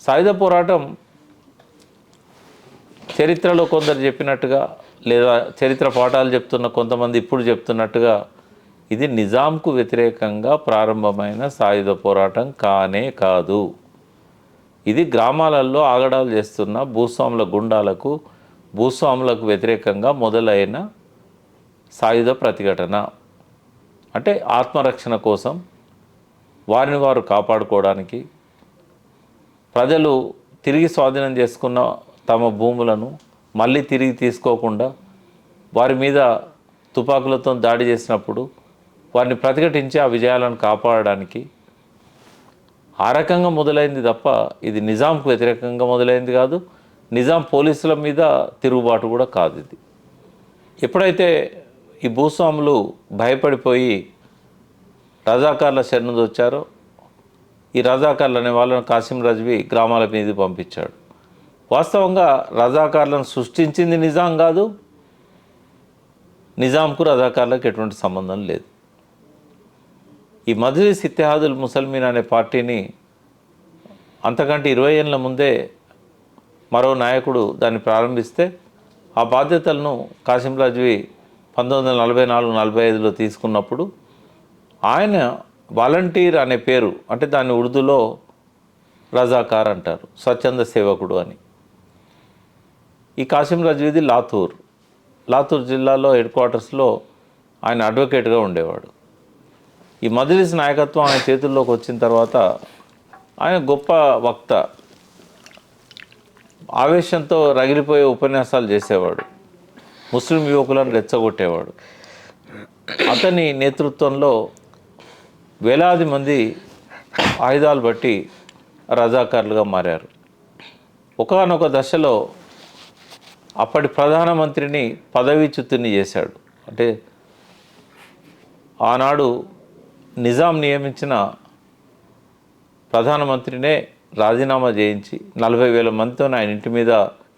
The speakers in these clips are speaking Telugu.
సాయుధ పోరాటం చరిత్రలో కొందరు చెప్పినట్టుగా లేదా చరిత్ర పాఠాలు చెప్తున్న కొంతమంది ఇప్పుడు చెప్తున్నట్టుగా ఇది నిజాంకు వ్యతిరేకంగా ప్రారంభమైన సాయుధ పోరాటం కానే కాదు. ఇది గ్రామాలలో ఆగడాలు చేస్తున్న భూస్వాముల గుండాలకు భూస్వాములకు వ్యతిరేకంగా మొదలైన సాయుధ ప్రతిఘటన. అంటే ఆత్మరక్షణ కోసం, వారిని వారు కాపాడుకోవడానికి, ప్రజలు తిరిగి స్వాధీనం చేసుకున్న తమ భూములను మళ్ళీ తిరిగి తీసుకోకుండా వారి మీద తుపాకులతో దాడి చేసినప్పుడు వారిని ప్రతిఘటించి ఆ విజయాలను కాపాడడానికి ఆ రకంగా మొదలైంది తప్ప ఇది నిజాంకు వ్యతిరేకంగా మొదలైంది కాదు. నిజాం పోలీసుల మీద తిరుగుబాటు కూడా కాదు. ఇది ఎప్పుడైతే ఈ భూస్వాములు భయపడిపోయి రజాకార్ల శరణు వచ్చారో, ఈ రజాకార్లు అనే వాళ్ళని కాసిం రజ్వీ గ్రామాల మీద పంపించాడు. వాస్తవంగా రజాకార్లను సృష్టించింది నిజాం కాదు, నిజాంకు రజాకార్లకు ఎటువంటి సంబంధం లేదు. ఈ మజ్లిస్ ఇత్తెహాదుల్ ముసల్మీన్ అనే పార్టీని అంతకంటే 20 ఏళ్ళ ముందే మరో నాయకుడు దాన్ని ప్రారంభిస్తే ఆ బాధ్యతలను కాసిం రజ్వీ 1944-45లో తీసుకున్నప్పుడు ఆయన వాలంటీర్ అనే పేరు, అంటే దాన్ని ఉర్దూలో రజాకార్ అంటారు, స్వచ్ఛంద సేవకుడు అని. ఈ కాసిం రజ్వీది లాతూర్ జిల్లాలో హెడ్ క్వార్టర్స్లో ఆయన అడ్వకేట్గా ఉండేవాడు. ఈ మజ్లిస్ నాయకత్వం ఆయన చేతుల్లోకి వచ్చిన తర్వాత ఆయన గొప్ప వక్త, ఆవేశంతో రగిలిపోయే ఉపన్యాసాలు చేసేవాడు, ముస్లిం యువకులను రెచ్చగొట్టేవాడు. అతని నేతృత్వంలో వేలాది మంది ఆయుధాలు బట్టి రజాకార్లుగా మారారు. ఒకానొక దశలో అప్పటి ప్రధానమంత్రిని పదవీచ్యుతుని చేశాడు. అంటే ఆనాడు నిజాం నియమించిన ప్రధానమంత్రినే రాజీనామా చేయించి 40,000 మందితో ఆయన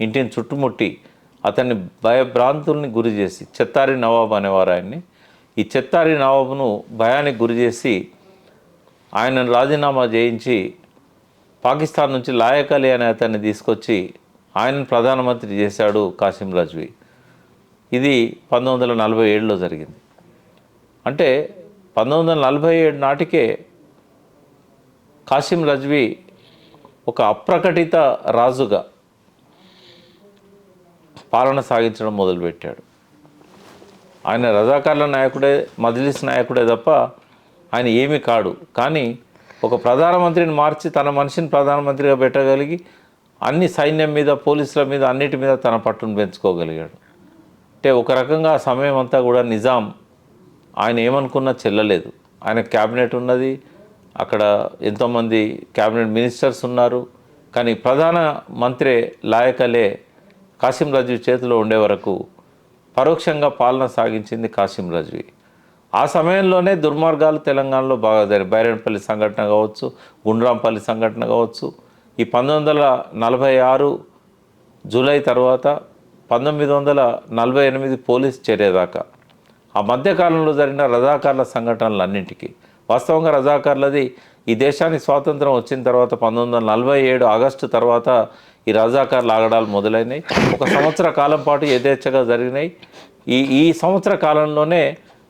ఇంటిని చుట్టుముట్టి అతన్ని భయభ్రాంతుల్ని గురి చేసి, చెత్తారి నవాబ్ అనేవారు ఆయన్ని, ఈ చెత్తారి నవాబును భయానికి గురి చేసి ఆయనను రాజీనామా చేయించి పాకిస్తాన్ నుంచి లాయక్ అలీ అనే అతన్ని తీసుకొచ్చి ఆయనను ప్రధానమంత్రి చేశాడు కాసిం రజ్వీ. ఇది 1947లో జరిగింది. అంటే 1947 నాటికే కాసిం రజ్వీ ఒక అప్రకటిత రాజుగా పాలన సాగించడం మొదలుపెట్టాడు. ఆయన రజాకార్ల నాయకుడే, మజ్లిస్ నాయకుడే తప్ప ఆయన ఏమీ కాడు. కానీ ఒక ప్రధానమంత్రిని మార్చి తన మనిషిని ప్రధానమంత్రిగా పెట్టగలిగి అన్ని సైన్యం మీద, పోలీసుల మీద, అన్నిటి మీద తన పట్టును పెంచుకోగలిగాడు. అంటే ఒక రకంగా ఆ సమయం అంతా కూడా నిజాం ఆయన ఏమనుకున్నా చెల్లలేదు. ఆయన క్యాబినెట్ ఉన్నది, అక్కడ ఎంతోమంది క్యాబినెట్ మినిస్టర్స్ ఉన్నారు. కానీ ప్రధాన మంత్రి లాయక్ అలీ కాసిం రజ్వీ చేతిలో ఉండే వరకు పరోక్షంగా పాలన సాగించింది కాసిం రజ్వీ. ఆ సమయంలోనే దుర్మార్గాలు తెలంగాణలో బాగా జరిగాయి. బైరన్పల్లి సంఘటన కావచ్చు, గుండ్రాంపల్లి సంఘటన కావచ్చు. ఈ 1946 జూలై తర్వాత 1948 పోలీస్ చర్యదాకా ఆ మధ్యకాలంలో జరిగిన రజాకార్ల సంఘటనలన్నింటికీ, వాస్తవంగా రజాకార్లది ఈ దేశానికి స్వాతంత్రం వచ్చిన తర్వాత 1947 ఆగస్టు తర్వాత ఈ రజాకార్ల ఆగడాలు మొదలైనవి. 1 సంవత్సర కాలం పాటు యథేచ్ఛగా జరిగినాయి. ఈ సంవత్సర కాలంలోనే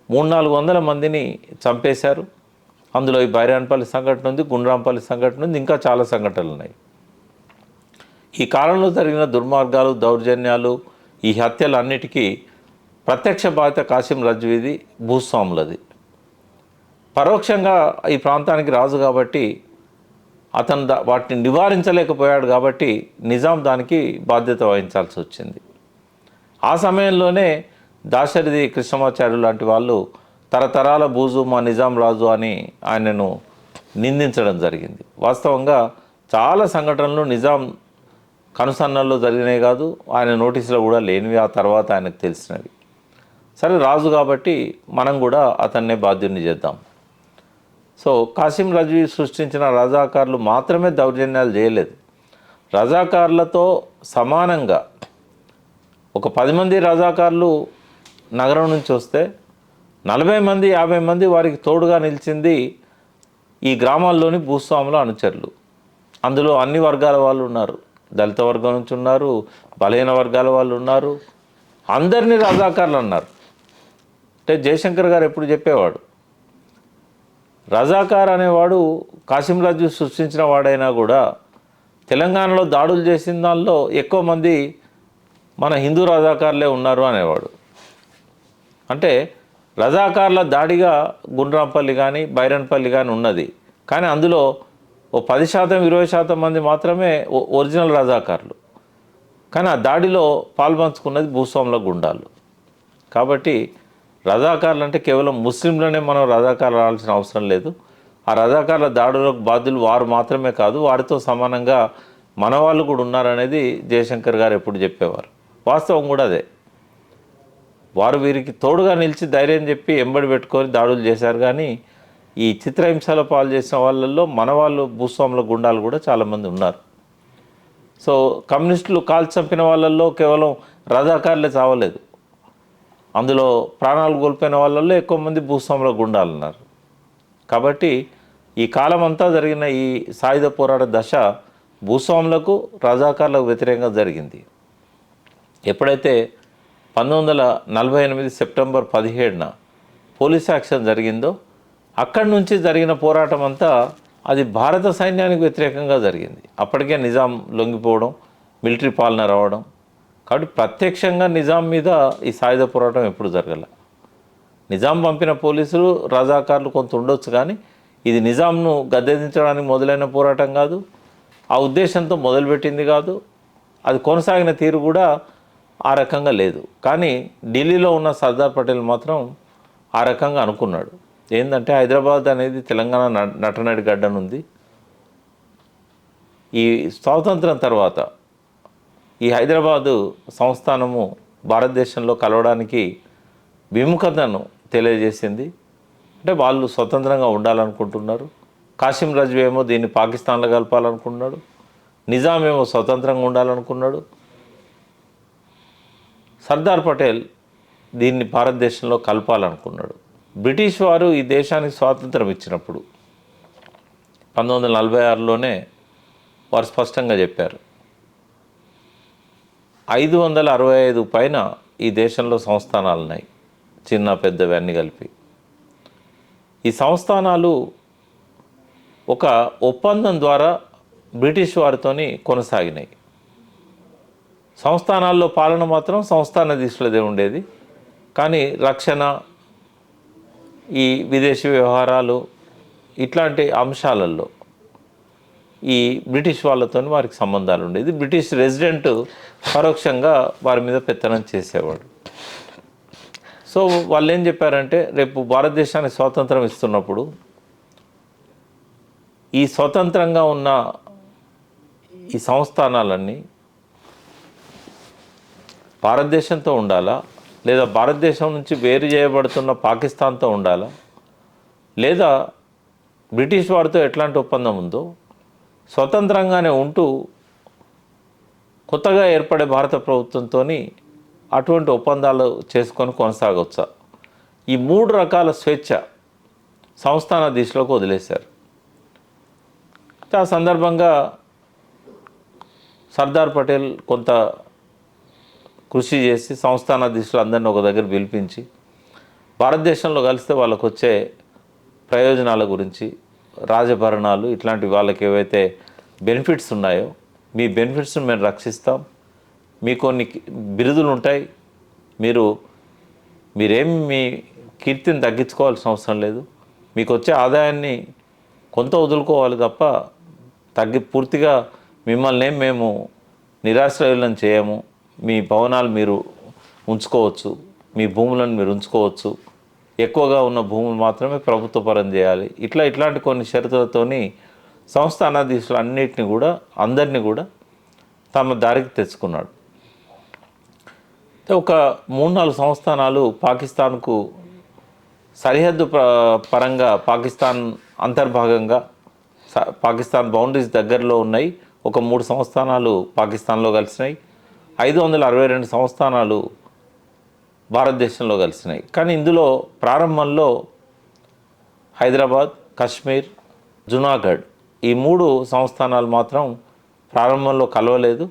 300-400 మందిని చంపేశారు. అందులో ఈ బైరాన్పల్లి సంఘటన ఉంది, గుండ్రాంపల్లి సంఘటన ఉంది, ఇంకా చాలా సంఘటనలు ఉన్నాయి. ఈ కాలంలో జరిగిన దుర్మార్గాలు, దౌర్జన్యాలు, ఈ హత్యలన్నిటికీ ప్రత్యక్ష బాధ్యత కాసిం రజ్వీది, భూస్వాములది. పరోక్షంగా ఈ ప్రాంతానికి రాజు కాబట్టి అతను వాటిని నివారించలేకపోయాడు కాబట్టి నిజాం దానికి బాధ్యత వహించాల్సి వచ్చింది. ఆ సమయంలోనే దాశరథి కృష్ణమాచార్యులు లాంటి వాళ్ళు తరతరాల బూజు మా నిజాం రాజు అని ఆయనను నిందించడం జరిగింది. వాస్తవంగా చాలా సంఘటనలు నిజాం కనుసన్నల్లో జరిగినాయి కాదు, ఆయన నోటీసులో కూడా లేనివి, ఆ తర్వాత ఆయనకు తెలిసినవి. సరే, రాజు కాబట్టి మనం కూడా అతన్నే బాధ్యుని చేద్దాం. సో కాసిం రజ్వీ సృష్టించిన రజాకార్లు మాత్రమే దౌర్జన్యాలు చేయలేదు. రజాకార్లతో సమానంగా ఒక 10 మంది రజాకార్లు నగరం నుంచి వస్తే 40 మంది 50 మంది వారికి తోడుగా నిలిచింది ఈ గ్రామాల్లోని భూస్వాముల అనుచరులు. అందులో అన్ని వర్గాల వాళ్ళు ఉన్నారు, దళిత వర్గం నుంచి ఉన్నారు, బలహీన వర్గాల వాళ్ళు ఉన్నారు, అందరినీ రజాకార్లు అన్నారు. అంటే జయశంకర్ గారు ఎప్పుడు చెప్పేవాడు, రజాకార్ అనేవాడు కాసిం రాజు సృష్టించిన వాడైనా కూడా తెలంగాణలో దాడులు చేసిన దానిలో ఎక్కువ మంది మన హిందూ రజాకార్లే ఉన్నారు అనేవాడు. అంటే రజాకార్ల దాడిగా గుండ్రాంపల్లి కానీ బైరన్పల్లి కానీ ఉన్నది, కానీ అందులో ఓ 10% 20% మంది మాత్రమే ఒరిజినల్ రజాకార్లు. కానీ ఆ దాడిలో పాల్పంచుకున్నది భూస్వాముల గుండాలు. కాబట్టి రజాకార్లు అంటే కేవలం ముస్లింలనే మనం రజాకార్లు ఆడాల్సిన అవసరం లేదు. ఆ రజాకార్ల దాడులకు బాధ్యులు వారు మాత్రమే కాదు, వారితో సమానంగా మన వాళ్ళు కూడా ఉన్నారనేది జయశంకర్ గారు ఎప్పుడు చెప్పేవారు. వాస్తవం కూడా అదే. వారు వీరికి తోడుగా నిలిచి ధైర్యం చెప్పి ఎంబడి పెట్టుకొని దాడులు చేశారు. కానీ ఈ చిత్రహింసల పాలు చేసిన వాళ్ళల్లో మన వాళ్ళు భూస్వాముల గుండాలు కూడా చాలామంది ఉన్నారు. సో కమ్యూనిస్టులు కాల్చి చంపిన వాళ్ళల్లో కేవలం రజాకార్లే చావలేదు, అందులో ప్రాణాలు కోల్పోయిన వాళ్ళల్లో ఎక్కువ మంది భూస్వాముల గుండాలు ఉన్నారు. కాబట్టి ఈ కాలం అంతా జరిగిన ఈ సాయుధ పోరాట దశ భూస్వాములకు రజాకార్లకు వ్యతిరేకంగా జరిగింది. ఎప్పుడైతే 1948 సెప్టెంబర్ 17న పోలీస్ యాక్షన్ జరిగిందో అక్కడి నుంచి జరిగిన పోరాటం అంతా అది భారత సైన్యానికి వ్యతిరేకంగా జరిగింది. అప్పటికే నిజాం లొంగిపోవడం, మిలిటరీ పాలన రావడం. కాబట్టి ప్రత్యక్షంగా నిజాం మీద ఈ సాయుధ పోరాటం ఎప్పుడు జరగల. నిజాం పంపిన పోలీసులు రజాకార్లు కొంత ఉండొచ్చు, కానీ ఇది నిజాంను గద్దెదించడానికి మొదలైన పోరాటం కాదు, ఆ ఉద్దేశంతో మొదలుపెట్టింది కాదు, అది కొనసాగిన తీరు కూడా ఆ రకంగా లేదు. కానీ ఢిల్లీలో ఉన్న సర్దార్ పటేల్ మాత్రం ఆ రకంగా అనుకున్నాడు. ఏంటంటే హైదరాబాద్ అనేది తెలంగాణ నటనడి గడ్డనుంది. ఈ స్వాతంత్రం తర్వాత ఈ హైదరాబాదు సంస్థానము భారతదేశంలో కలవడానికి విముఖతను తెలియజేసింది. అంటే వాళ్ళు స్వతంత్రంగా ఉండాలనుకుంటున్నారు. కాసిం రాజు ఏమో దీన్ని పాకిస్తాన్లో కలపాలనుకున్నాడు, నిజాం ఏమో స్వతంత్రంగా ఉండాలనుకున్నాడు, సర్దార్ పటేల్ దీన్ని భారతదేశంలో కలపాలనుకున్నాడు. బ్రిటిష్ వారు ఈ దేశానికి స్వాతంత్రం ఇచ్చినప్పుడు 1946లోనే వారు స్పష్టంగా చెప్పారు, 565 పైన ఈ దేశంలో సంస్థానాలు ఉన్నాయి, చిన్న పెద్దవి అన్నీ కలిపి. ఈ సంస్థానాలు ఒక ఒప్పందం ద్వారా బ్రిటిష్ వారితోని కొనసాగినాయి. సంస్థానాల్లో పాలన మాత్రం సంస్థానాధీశులదే ఉండేది, కానీ రక్షణ, ఈ విదేశీ వ్యవహారాలు ఇట్లాంటి అంశాలలో ఈ బ్రిటిష్ వాళ్ళతో వారికి సంబంధాలు ఉండేది. బ్రిటిష్ రెసిడెంట్ పరోక్షంగా వారి మీద పెత్తనం చేసేవాడు. సో వాళ్ళు ఏం చెప్పారంటే, రేపు భారతదేశానికి స్వాతంత్రం ఇస్తున్నప్పుడు ఈ స్వతంత్రంగా ఉన్న ఈ సంస్థానాలన్నీ భారతదేశంతో ఉండాలా, లేదా భారతదేశం నుంచి వేరు చేయబడుతున్న పాకిస్తాన్తో ఉండాలా, లేదా బ్రిటిష్ వారితో ఎట్లాంటి ఒప్పందం ఉందో స్వతంత్రంగానే ఉంటూ కొత్తగా ఏర్పడే భారత ప్రభుత్వంతో అటువంటి ఒప్పందాలు చేసుకొని కొనసాగవచ్చా, ఈ 3 రకాల స్వేచ్ఛ సంస్థానాధీశులకు వదిలేశారు. ఆ సందర్భంగా సర్దార్ పటేల్ కొంత కృషి చేసి సంస్థానాధీశులు అందరినీ ఒక దగ్గర పిలిపించి భారతదేశంలో కలిస్తే వాళ్ళకు వచ్చే ప్రయోజనాల గురించి, రాజభరణాలు ఇట్లాంటి వాళ్ళకి ఏవైతే బెనిఫిట్స్ ఉన్నాయో, మీ బెనిఫిట్స్ని మేము రక్షిస్తాం, మీకు కొన్ని బిరుదులు ఉంటాయి, మీరేమి మీ కీర్తిని తగ్గించుకోవాల్సిన అవసరం లేదు, మీకు వచ్చే ఆదాయాన్ని కొంత వదులుకోవాలి తప్ప పూర్తిగా మిమ్మల్ని మేము నిరాశ్రయులను చేయము, మీ భవనాలు మీరు ఉంచుకోవచ్చు, మీ భూములను మీరు ఉంచుకోవచ్చు, ఎక్కువగా ఉన్న భూములు మాత్రమే ప్రభుత్వ పరం చేయాలి, ఇట్లాంటి కొన్ని షరతులతోని సంస్థానాధీశులు అందరినీ కూడా తమ దారికి తెచ్చుకున్నాడు. ఒక 3-4 సంస్థానాలు పాకిస్తాన్కు సరిహద్దు పరంగా పాకిస్తాన్ అంతర్భాగంగా పాకిస్తాన్ బౌండరీస్ దగ్గరలో ఉన్నాయి. ఒక 3 సంస్థానాలు పాకిస్తాన్లో కలిసినాయి, 562 సంస్థానాలు భారతదేశంలో కలిసినాయి. కానీ ఇందులో ప్రారంభంలో హైదరాబాద్, కశ్మీర్, జునాగఢ్ ఈ 3 సంస్థానాలు మాత్రం ప్రారంభంలో కలవలేదు.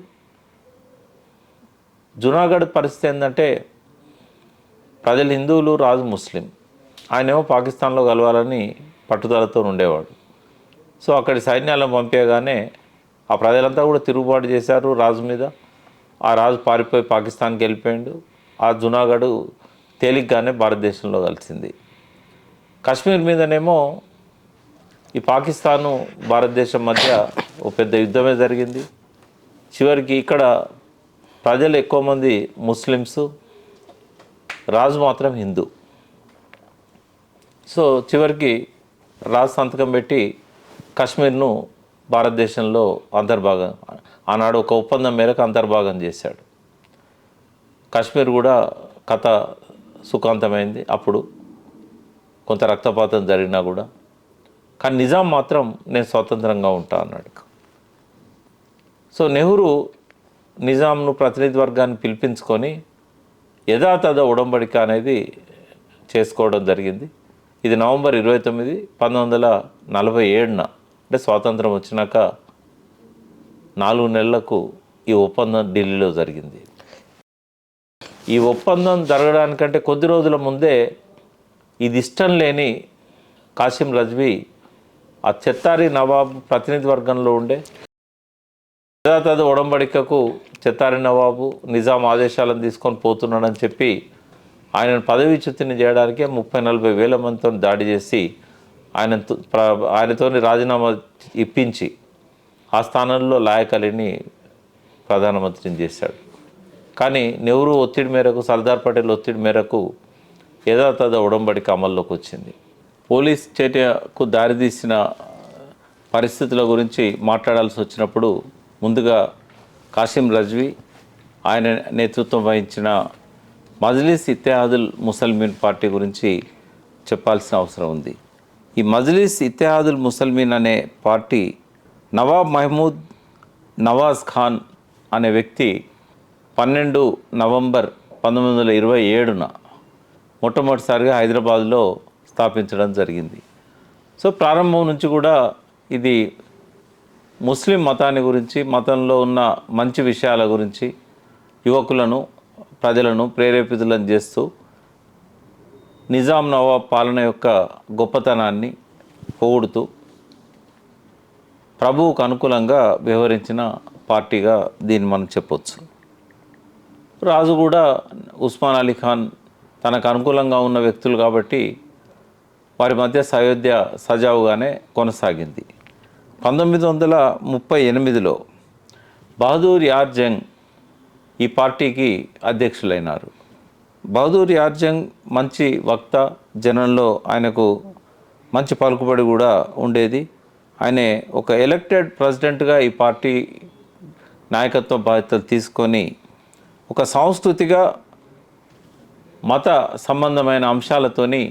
జునాగఢ్ పరిస్థితి ఏంటంటే ప్రజలు హిందువులు, రాజు ముస్లిం. ఆయనేమో పాకిస్తాన్లో కలవాలని పట్టుదలతో ఉండేవాడు. సో అక్కడి సైన్యాలను పంపేయగానే ఆ ప్రజలంతా కూడా తిరుగుబాటు చేశారు రాజు మీద. ఆ రాజు పారిపోయి పాకిస్తాన్కి వెళ్ళిపోయాడు. ఆ జునాగఢ్ తేలిగ్గానే భారతదేశంలో కలిసింది. కాశ్మీర్ మీదనేమో ఈ పాకిస్తాను భారతదేశం మధ్య ఒక పెద్ద యుద్ధమే జరిగింది. చివరికి ఇక్కడ ప్రజలు ఎక్కువ మంది ముస్లిమ్స్, రాజు మాత్రం హిందూ. సో చివరికి రాజు సంతకం పెట్టి కాశ్మీర్ను భారతదేశంలో అంతర్భాగం, ఆనాడు ఒక ఒప్పందం మేరకు అంతర్భాగం చేశాడు. కాశ్మీర్ కూడా కథ సుఖాంతమైంది. అప్పుడు కొంత రక్తపాతం జరిగినా కూడా, కానీ నిజాం మాత్రం నేను స్వతంత్రంగా ఉంటా అన్నాడు. సో నెహ్రూ నిజాంను ప్రతినిధి వర్గాన్ని పిలిపించుకొని యథాతథ ఉడంబడిక అనేది చేసుకోవడం జరిగింది. ఇది నవంబర్ 29, 1947 అంటే స్వాతంత్రం వచ్చినాక 4 నెలలకు ఈ ఒప్పందం ఢిల్లీలో జరిగింది. ఈ ఒప్పందం జరగడానికంటే కొద్ది రోజుల ముందే ఇది ఇష్టం లేని కాసిం రజ్వీ ఆ చెత్తారి నవాబ్ ప్రతినిధి వర్గంలో ఉండే యథాతథ ఉడంబడికకు చెత్తారి నవాబు నిజాం ఆదేశాలను తీసుకొని పోతున్నాడని చెప్పి ఆయనను పదవీచ్యుతిని చేయడానికే 30-40 వేల మందితో దాడి చేసి ఆయనతో రాజీనామా ఇప్పించి ఆ స్థానంలో లాయక్ అలీని ప్రధానమంత్రిని చేశాడు. కానీ నెహ్రూ ఒత్తిడి మేరకు, సర్దార్ పటేల్ ఒత్తిడి మేరకు యథాతథ ఉడంబడిక అమల్లోకి వచ్చింది. పోలీస్ చర్యకు దారితీసిన పరిస్థితుల గురించి మాట్లాడాల్సి వచ్చినప్పుడు ముందుగా కాసిం రజ్వీ, ఆయన నేతృత్వం వహించిన మజ్లిస్ ఇత్తెహాదుల్ ముసల్మీన్ పార్టీ గురించి చెప్పాల్సిన అవసరం ఉంది. ఈ మజ్లిస్ ఇత్తెహాదుల్ ముసల్మీన్ అనే పార్టీ నవాబ్ మహమూద్ నవాజ్ ఖాన్ అనే వ్యక్తి 12 నవంబర్ 1927 మొట్టమొదటిసారిగా హైదరాబాద్లో స్థాపించడం జరిగింది. సో ప్రారంభం నుంచి కూడా ఇది ముస్లిం మతాన్ని గురించి, మతంలో ఉన్న మంచి విషయాల గురించి యువకులను, ప్రజలను ప్రేరేపితులను చేస్తూ నిజాం నవాబ్ పాలన యొక్క గొప్పతనాన్ని పొగుడుతూ ప్రభువుకు అనుకూలంగా వ్యవహరించిన పార్టీగా దీన్ని మనం చెప్పొచ్చు. రాజు కూడా ఉస్మాన్ అలీ ఖాన్ తనకు అనుకూలంగా ఉన్న వ్యక్తులు కాబట్టి వారి మధ్య సయోధ్య సజావుగానే కొనసాగింది. 1938లో బహదూర్ యార్ జంగ్ ఈ పార్టీకి అధ్యక్షులైనారు. బహదూర్ యార్ జంగ్ మంచి వక్త, జనంలో ఆయనకు మంచి పలుకుబడి కూడా ఉండేది. ఆయన ఒక ఎలక్టెడ్ ప్రెసిడెంట్గా ఈ పార్టీ నాయకత్వ బాధ్యతలు తీసుకొని ఒక సాంస్కృతిక మత సంబంధమైన అంశాలతోని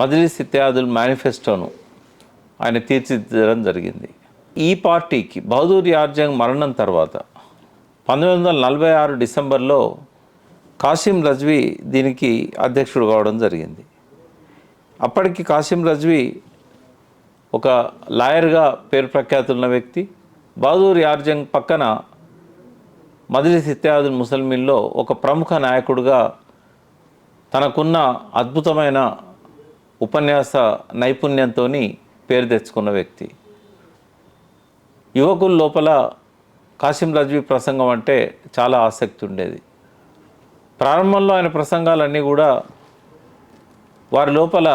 మజ్లిస్ ఇత్తెహాదుల్ మేనిఫెస్టోను ఆయన తీర్చిదిద్దడం జరిగింది. ఈ పార్టీకి బహదూర్ యార్ జంగ్ మరణం తర్వాత 1946 డిసెంబర్లో కాసిం రజ్వీ దీనికి అధ్యక్షుడు కావడం జరిగింది. అప్పటికి కాసిం రజ్వీ ఒక లాయర్గా పేరు ప్రఖ్యాతులున్న వ్యక్తి. బహదూర్ యార్ జంగ్ పక్కన మజ్లిస్ ఇత్తెహాదుల్ ముసల్మీన్లో ఒక ప్రముఖ నాయకుడిగా తనకున్న అద్భుతమైన ఉపన్యాస నైపుణ్యంతో పేరు తెచ్చుకున్న వ్యక్తి. యువకుల లోపల కాసిం రజ్వీ ప్రసంగం అంటే చాలా ఆసక్తి ఉండేది. ప్రారంభంలో ఆయన ప్రసంగాలన్నీ కూడా వారి లోపల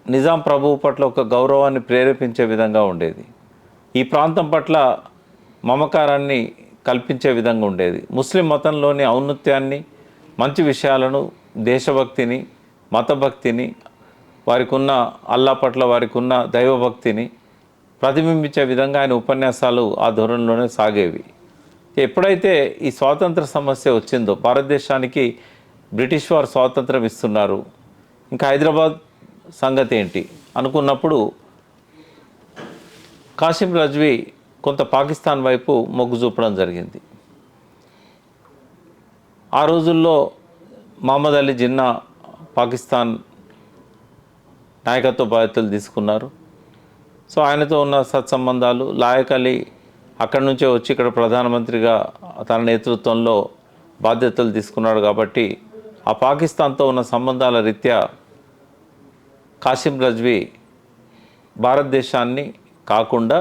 నిజాం ప్రభువు పట్ల ఒక గౌరవాన్ని ప్రేరేపించే విధంగా ఉండేది. ఈ ప్రాంతం పట్ల మమకారాన్ని కల్పించే విధంగా ఉండేది. ముస్లిం మతంలోని ఔన్నత్యాన్ని, మంచి విషయాలను, దేశభక్తిని, మతభక్తిని, వారికి ఉన్న అల్లా పట్ల వారికి ఉన్న దైవభక్తిని ప్రతిబింబించే విధంగా ఆయన ఉపన్యాసాలు ఆ ధోరణిలోనే సాగేవి. ఎప్పుడైతే ఈ స్వాతంత్ర సమస్య వచ్చిందో, భారతదేశానికి బ్రిటిష్ వారు స్వాతంత్రం ఇస్తున్నారు, ఇంకా హైదరాబాద్ సంగతి ఏంటి అనుకున్నప్పుడు కాసిం రజ్వీ కొంత పాకిస్తాన్ వైపు మొగ్గు చూపడం జరిగింది. ఆ రోజుల్లో మహమ్మద్ అలీ జిన్నా పాకిస్తాన్ నాయకత్వ బాధ్యతలు తీసుకున్నారు. సో ఆయనతో ఉన్న సత్సంబంధాలు, లాయక్ అలీ అక్కడి నుంచే వచ్చి ఇక్కడ ప్రధానమంత్రిగా తన నేతృత్వంలో బాధ్యతలు తీసుకున్నాడు కాబట్టి ఆ పాకిస్తాన్తో ఉన్న సంబంధాల రీత్యా కాసిం రజ్వీ భారతదేశాన్ని కాకుండా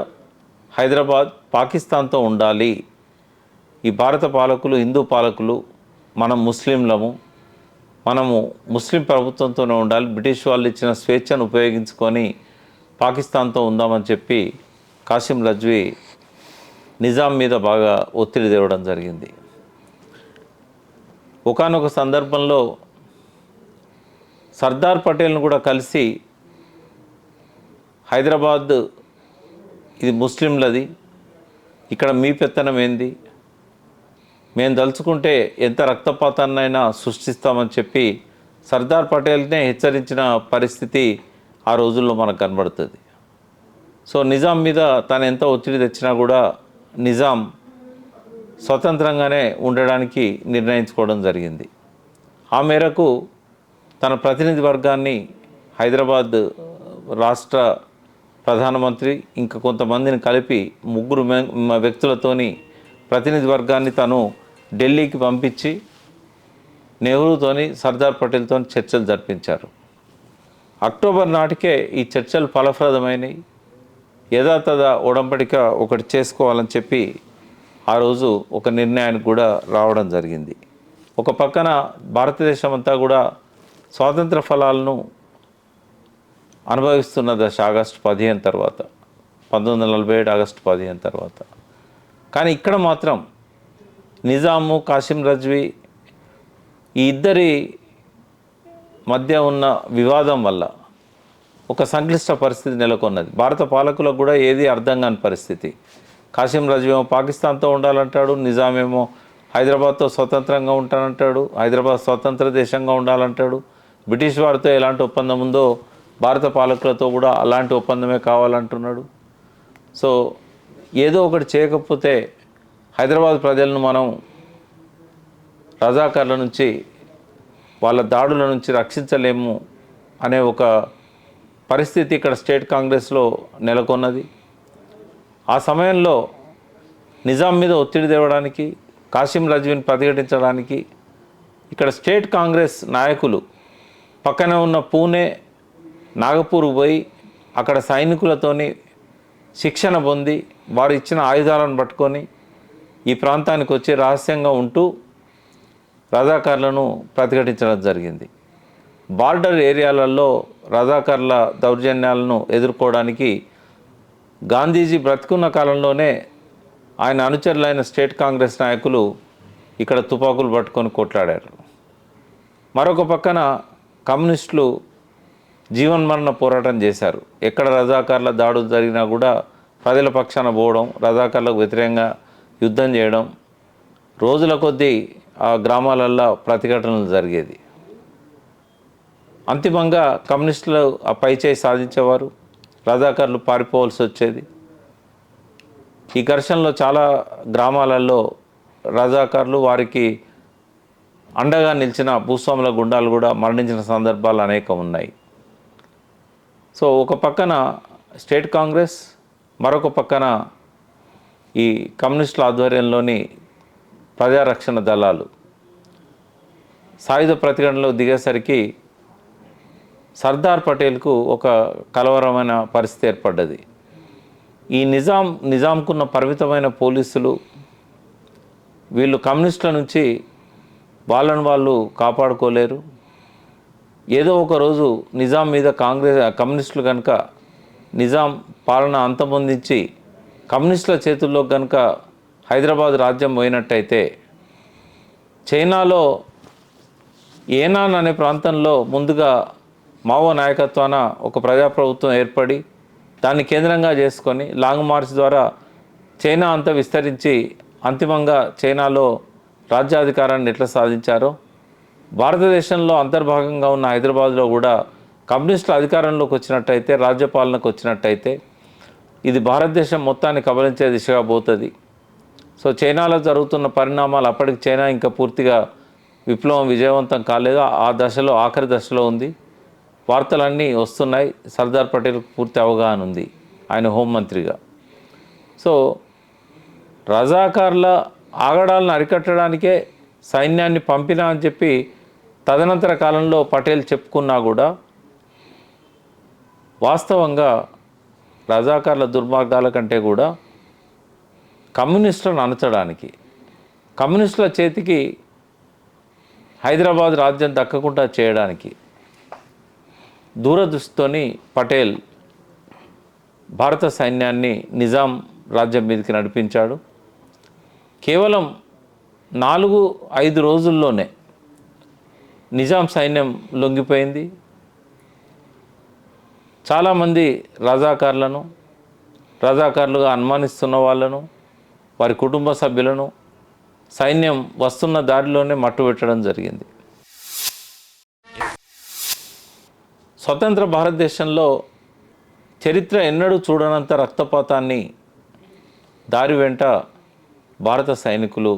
హైదరాబాద్ పాకిస్తాన్తో ఉండాలి, ఈ భారత పాలకులు హిందూ పాలకులు, మనం ముస్లింలము, మనము ముస్లిం ప్రభుత్వంతోనే ఉండాలి, బ్రిటిష్ వాళ్ళు ఇచ్చిన స్వేచ్ఛను ఉపయోగించుకొని పాకిస్తాన్తో ఉందామని చెప్పి కాసిం రజ్వీ నిజాం మీద బాగా ఒత్తిడి తేవడం జరిగింది. ఒకానొక సందర్భంలో సర్దార్ పటేల్ను కూడా కలిసి హైదరాబాద్ ఇది ముస్లింలది, ఇక్కడ మీ పెత్తనం ఏంది, మేము దలుచుకుంటే ఎంత రక్తపాతాన్నైనా సృష్టిస్తామని చెప్పి సర్దార్ పటేల్నే హెచ్చరించిన పరిస్థితి ఆ రోజుల్లో మనకు కనబడుతుంది. సో నిజాం మీద తను ఎంత ఒత్తిడి తెచ్చినా కూడా నిజాం స్వతంత్రంగానే ఉండడానికి నిర్ణయించుకోవడం జరిగింది. ఆ మేరకు తన ప్రతినిధి వర్గాన్ని హైదరాబాద్ రాష్ట్ర ప్రధానమంత్రి ఇంకా కొంతమందిని కలిపి 3 వ్యక్తులతోని ప్రతినిధి వర్గాన్ని తను ఢిల్లీకి పంపించి నెహ్రూతోని సర్దార్ పటేల్తో చర్చలు జరిపించారు. అక్టోబర్ నాటికే ఈ చర్చలు ఫలప్రదమైనవి. యథాతథ ఒడంబడిక ఒకటి చేసుకోవాలని చెప్పి ఆ రోజు ఒక నిర్ణయానికి కూడా రావడం జరిగింది. ఒక పక్కన భారతదేశం అంతా కూడా స్వాతంత్ర ఫలాలను అనుభవిస్తున్న దశ ఆగస్టు 15 తర్వాత, 1947 ఆగస్టు 15 తర్వాత. కానీ ఇక్కడ మాత్రం నిజాము, కాసిం రజ్వీ ఈ ఇద్దరి మధ్య ఉన్న వివాదం వల్ల ఒక సంక్లిష్ట పరిస్థితి నెలకొన్నది. భారత పాలకులకు కూడా ఏది అర్థం కాని పరిస్థితి. కాసిం రజ్వీ ఏమో పాకిస్తాన్తో ఉండాలంటాడు, నిజామేమో హైదరాబాద్తో స్వతంత్రంగా ఉంటానంటాడు, హైదరాబాద్ స్వతంత్ర దేశంగా ఉండాలంటాడు. బ్రిటిష్ వారితో ఎలాంటి ఒప్పందం ఉందో భారత పాలకులతో కూడా అలాంటి ఒప్పందమే కావాలంటున్నాడు. సో ఏదో ఒకటి చేయకపోతే హైదరాబాద్ ప్రజలను మనం రజాకార్ల నుంచి, వాళ్ళ దాడుల నుంచి రక్షించలేము అనే ఒక పరిస్థితి ఇక్కడ స్టేట్ కాంగ్రెస్లో నెలకొన్నది. ఆ సమయంలో నిజాం మీద ఒత్తిడి తేవడానికి, కాసిం రజ్వీని ప్రతిఘటించడానికి ఇక్కడ స్టేట్ కాంగ్రెస్ నాయకులు పక్కన ఉన్న పూణే, నాగపూర్ పోయి అక్కడ సైనికులతోని శిక్షణ పొంది వారు ఇచ్చిన ఆయుధాలను పట్టుకొని ఈ ప్రాంతానికి వచ్చి రహస్యంగా ఉంటూ రజాకార్లను ప్రతిఘటించడం జరిగింది. బార్డర్ ఏరియాలలో రజాకార్ల దౌర్జన్యాలను ఎదుర్కోవడానికి గాంధీజీ బ్రతికున్న కాలంలోనే ఆయన అనుచరులైన స్టేట్ కాంగ్రెస్ నాయకులు ఇక్కడ తుపాకులు పట్టుకొని కొట్లాడారు. మరొక పక్కన కమ్యూనిస్టులు జీవన్మరణ పోరాటం చేశారు. ఎక్కడ రజాకార్ల దాడులు జరిగినా కూడా ప్రజల పక్షాన పోవడం, రజాకార్లకు వ్యతిరేకంగా యుద్ధం చేయడం, రోజుల కొద్దీ ఆ గ్రామాలల్లో ప్రతిఘటనలు జరిగేది. అంతిమంగా కమ్యూనిస్టులు ఆ పైచేయి సాధించేవారు, రజాకార్లు పారిపోవాల్సి వచ్చేది. ఈ ఘర్షణలో చాలా గ్రామాలలో రజాకార్లు, వారికి అండగా నిలిచిన భూస్వాముల గుండాలు కూడా మరణించిన సందర్భాలు అనేకం ఉన్నాయి. సో ఒక పక్కన స్టేట్ కాంగ్రెస్, మరొక పక్కన ఈ కమ్యూనిస్టుల ఆధ్వర్యంలోని ప్రజారక్షణ దళాలు సాయుధ ప్రతిఘటనలో దిగేసరికి సర్దార్ పటేల్కు ఒక కలవరమైన పరిస్థితి ఏర్పడ్డది. ఈ నిజాంకున్న పరిమితమైన పోలీసులు, వీళ్ళు కమ్యూనిస్టుల నుంచి వాళ్ళను వాళ్ళు కాపాడుకోలేరు. ఏదో ఒక రోజు నిజాం మీద కమ్యూనిస్టులు కనుక నిజాం పాలన అంతమొందించి కమ్యూనిస్టుల చేతుల్లో కనుక హైదరాబాద్ రాజ్యం పోయినట్టయితే చైనాలో ఏనాన్ అనే ప్రాంతంలో ముందుగా మావో నాయకత్వాన ఒక ప్రజాప్రభుత్వం ఏర్పడి దాన్ని కేంద్రంగా చేసుకొని లాంగ్ మార్చ్ ద్వారా చైనా అంతా విస్తరించి అంతిమంగా చైనాలో రాజ్యాధికారాన్ని ఎట్లా సాధించారో భారతదేశంలో అంతర్భాగంగా ఉన్న హైదరాబాద్లో కూడా కమ్యూనిస్టుల అధికారంలోకి వచ్చినట్టయితే, రాజ్యపాలనకు వచ్చినట్టయితే ఇది భారతదేశం మొత్తాన్ని కబలించే దిశగా పోతుంది. సో చైనాలో జరుగుతున్న పరిణామాలు, అప్పటికి చైనా ఇంకా పూర్తిగా విప్లవం విజయవంతం కాలేదు, ఆ దశలో ఆఖరి దశలో ఉంది. వార్తలన్నీ వస్తున్నాయి, సర్దార్ పటేల్కు పూర్తి అవగాహన ఉంది. ఆయన హోంమంత్రిగా. సో రజాకార్ల ఆగడాలను అరికట్టడానికే సైన్యాన్ని పంపినా అని చెప్పి తదనంతర కాలంలో పటేల్ చెప్పుకున్నా కూడా వాస్తవంగా రజాకార్ల దుర్మార్గాల కంటే కూడా కమ్యూనిస్టులను అణచడానికి, కమ్యూనిస్టుల చేతికి హైదరాబాద్ రాజ్యం దక్కకుండా చేయడానికి దూరదృష్టితోని పటేల్ భారత సైన్యాన్ని నిజాం రాజ్యం మీదకి నడిపించాడు. కేవలం 4-5 రోజుల్లోనే నిజాం సైన్యం లొంగిపోయింది. చాలామంది రజాకార్లుగా అనుమానిస్తున్న వాళ్ళను, వారి కుటుంబ సభ్యులను సైన్యం వస్తున్న దారిలోనే మట్టుబెట్టడం జరిగింది. స్వతంత్ర భారతదేశంలో చరిత్ర ఎన్నడూ చూడనంత రక్తపాతాన్ని దారి వెంట భారత సైనికులు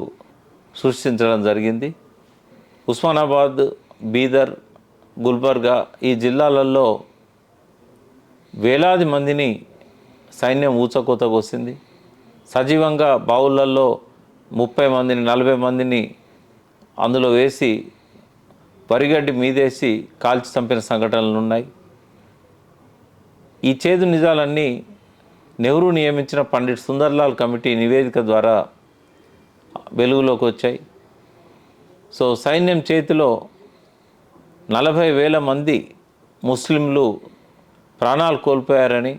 సృష్టించడం జరిగింది. ఉస్మానాబాద్, బీదర్, గుల్బర్గా ఈ జిల్లాలలో వేలాది మందిని సైన్యం ఊచకోత కోసింది. సజీవంగా బావులలో 30 మందిని 40 మందిని అందులో వేసి వరిగడ్డి మీదేసి కాల్చి చంపిన సంఘటనలు ఉన్నాయి. ఈ చేదు నిజాలన్నీ నెహ్రూ నియమించిన పండిట్ సుందర్లాల్ కమిటీ నివేదిక ద్వారా వెలుగులోకి వచ్చాయి. సో సైన్యం చేతిలో 40,000 మంది ముస్లింలు ప్రాణాలు కోల్పోయారని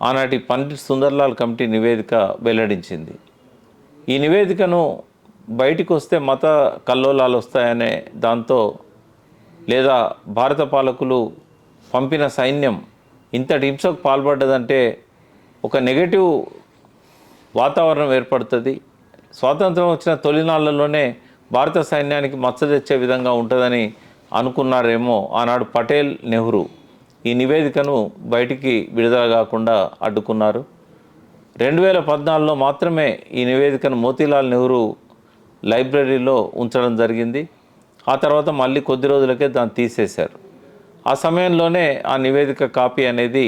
ఆనాటి పండిట్ సుందర్లాల్ కమిటీ నివేదిక వెల్లడించింది. ఈ నివేదికను బయటికి వస్తే మత కల్లోలాలు వస్తాయనే దాంతో, లేదా భారత పాలకులు పంపిన సైన్యం ఇంతటి హింసకు పాల్పడ్డదంటే ఒక నెగటివ్ వాతావరణం ఏర్పడుతుంది. స్వాతంత్రం వచ్చిన తొలినాళ్లలోనే భారత సైన్యానికి మచ్చ తెచ్చే విధంగా ఉంటుందని అనుకున్నారేమో ఆనాడు పటేల్, నెహ్రూ. ఈ నివేదికను బయటికి విడుదల కాకుండా అడ్డుకున్నారు. 2014లో మాత్రమే ఈ నివేదికను మోతీలాల్ నెహ్రూ లైబ్రరీలో ఉంచడం జరిగింది. ఆ తర్వాత మళ్ళీ కొద్ది రోజులకే దాన్ని తీసేశారు. ఆ సమయంలోనే ఆ నివేదిక కాపీ అనేది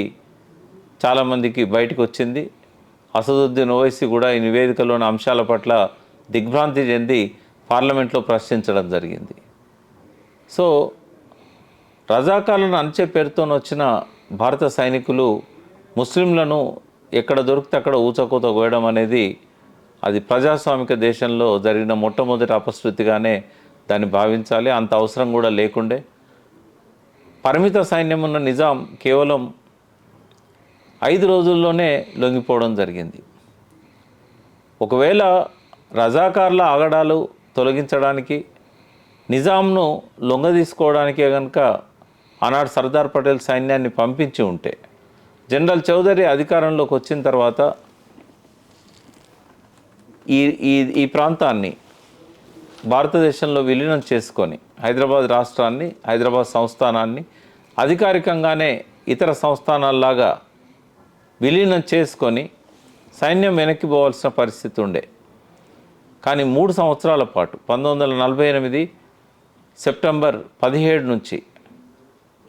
చాలామందికి బయటకు వచ్చింది. అసదుద్దీన్ ఓవైసీ కూడా ఈ నివేదికలోని అంశాల పట్ల దిగ్భ్రాంతి చెంది పార్లమెంట్లో ప్రశ్నించడం జరిగింది. సో రజాకార్లను అంచే పేరుతో వచ్చిన భారత సైనికులు ముస్లింలను ఎక్కడ దొరికితే అక్కడ ఊచకోత కోయడం అనేది అది ప్రజాస్వామిక దేశంలో జరిగిన మొట్టమొదటి అపశృతిగానే దాన్ని భావించాలి. అంత అవసరం కూడా లేకుండే. పరిమిత సైన్యం ఉన్న నిజాం కేవలం 5 రోజుల్లోనే లొంగిపోవడం జరిగింది. ఒకవేళ రజాకార్ల ఆగడాలు తొలగించడానికి, నిజాంను లొంగదీసుకోవడానికే కనుక ఆనాడు సర్దార్ పటేల్ సైన్యాన్ని పంపించి ఉంటే, జనరల్ చౌదరి అధికారంలోకి వచ్చిన తర్వాత ఈ ప్రాంతాన్ని భారతదేశంలో విలీనం చేసుకొని హైదరాబాద్ రాష్ట్రాన్ని, హైదరాబాద్ సంస్థానాన్ని అధికారికంగానే ఇతర సంస్థానాల్లాగా విలీనం చేసుకొని సైన్యం వెనక్కి పోవాల్సిన పరిస్థితి ఉండే. కానీ 3 సంవత్సరాల పాటు 1948 సెప్టెంబర్ 17 నుంచి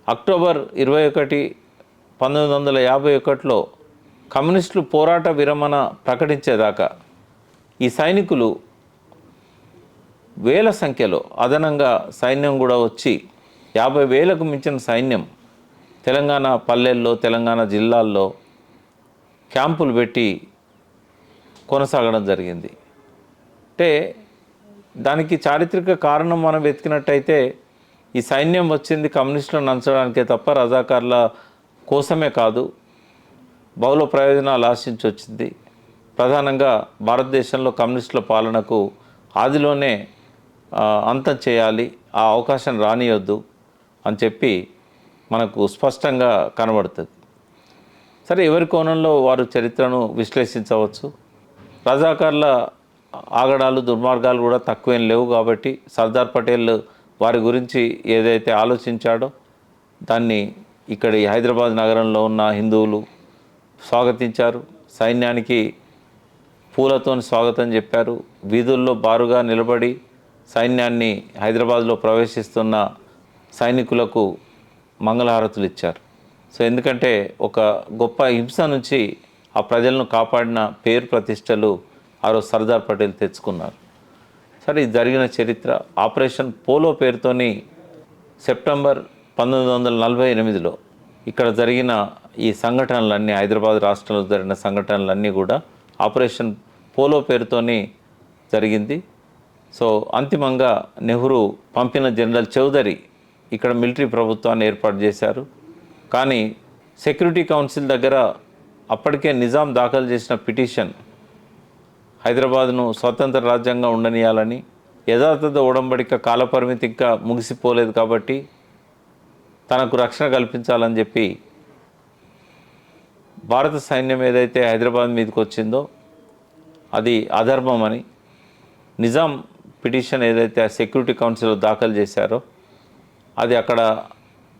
అక్టోబర్ 21, 1951లో కమ్యూనిస్టులు పోరాట విరమణ ప్రకటించేదాకా ఈ సైనికులు వేల సంఖ్యలో అదనంగా సైన్యం కూడా వచ్చి 50,000కు మించిన సైన్యం తెలంగాణ పల్లెల్లో, తెలంగాణ జిల్లాల్లో క్యాంపులు పెట్టి కొనసాగడం జరిగింది. అంటే దానికి చారిత్రక కారణం మనం వెతికినట్టయితే ఈ సైన్యం వచ్చింది కమ్యూనిస్టులను నంచడానికే తప్ప రజాకార్ల కోసమే కాదు. బహుళ ప్రయోజనాలు ఆశించి వచ్చింది. ప్రధానంగా భారతదేశంలో కమ్యూనిస్టుల పాలనకు ఆదిలోనే అంతం చేయాలి, ఆ అవకాశం రానియొద్దు అని చెప్పి మనకు స్పష్టంగా కనబడుతుంది. సరే, ఎవరి కోణంలో వారు చరిత్రను విశ్లేషించవచ్చు. రజాకార్ల ఆగడాలు, దుర్మార్గాలు కూడా తక్కువేం లేవు. కాబట్టి సర్దార్ పటేల్ వారి గురించి ఏదైతే ఆలోచించాడో దాన్ని ఇక్కడి హైదరాబాద్ నగరంలో ఉన్న హిందువులు స్వాగతించారు. సైన్యానికి పూలతో స్వాగతం చెప్పారు. వీధుల్లో బారుగా నిలబడి సైన్యాన్ని, హైదరాబాద్లో ప్రవేశిస్తున్న సైనికులకు మంగళహారతులు ఇచ్చారు. సో ఎందుకంటే ఒక గొప్ప హింస నుంచి ఆ ప్రజలను కాపాడిన పేరు ప్రతిష్టలు ఆ రోజు సర్దార్ పటేల్ తెచ్చుకున్నారు. సరే, ఇది జరిగిన చరిత్ర. ఆపరేషన్ పోలో పేరుతోని సెప్టెంబర్ 1948లో ఇక్కడ జరిగిన ఈ సంఘటనలన్నీ, హైదరాబాద్ రాష్ట్రంలో జరిగిన సంఘటనలన్నీ కూడా ఆపరేషన్ పోలో పేరుతోని జరిగింది. సో అంతిమంగా నెహ్రూ పంపిన జనరల్ చౌదరి ఇక్కడ మిలిటరీ ప్రభుత్వాన్ని ఏర్పాటు చేశారు. కానీ సెక్యూరిటీ కౌన్సిల్ దగ్గర అప్పటికే నిజాం దాఖలు చేసిన పిటిషన్ హైదరాబాద్ను స్వతంత్ర రాజ్యంగా ఉండనియాలని, యథాతథ ఉడంబడిక కాలపరిమితి ఇంకా ముగిసిపోలేదు కాబట్టి తనకు రక్షణ కల్పించాలని చెప్పి భారత సైన్యం ఏదైతే హైదరాబాద్ మీదకి వచ్చిందో అది అధర్మమని నిజాం పిటిషన్ ఏదైతే సెక్యూరిటీ కౌన్సిల్ దాఖలు చేశారో అది అక్కడ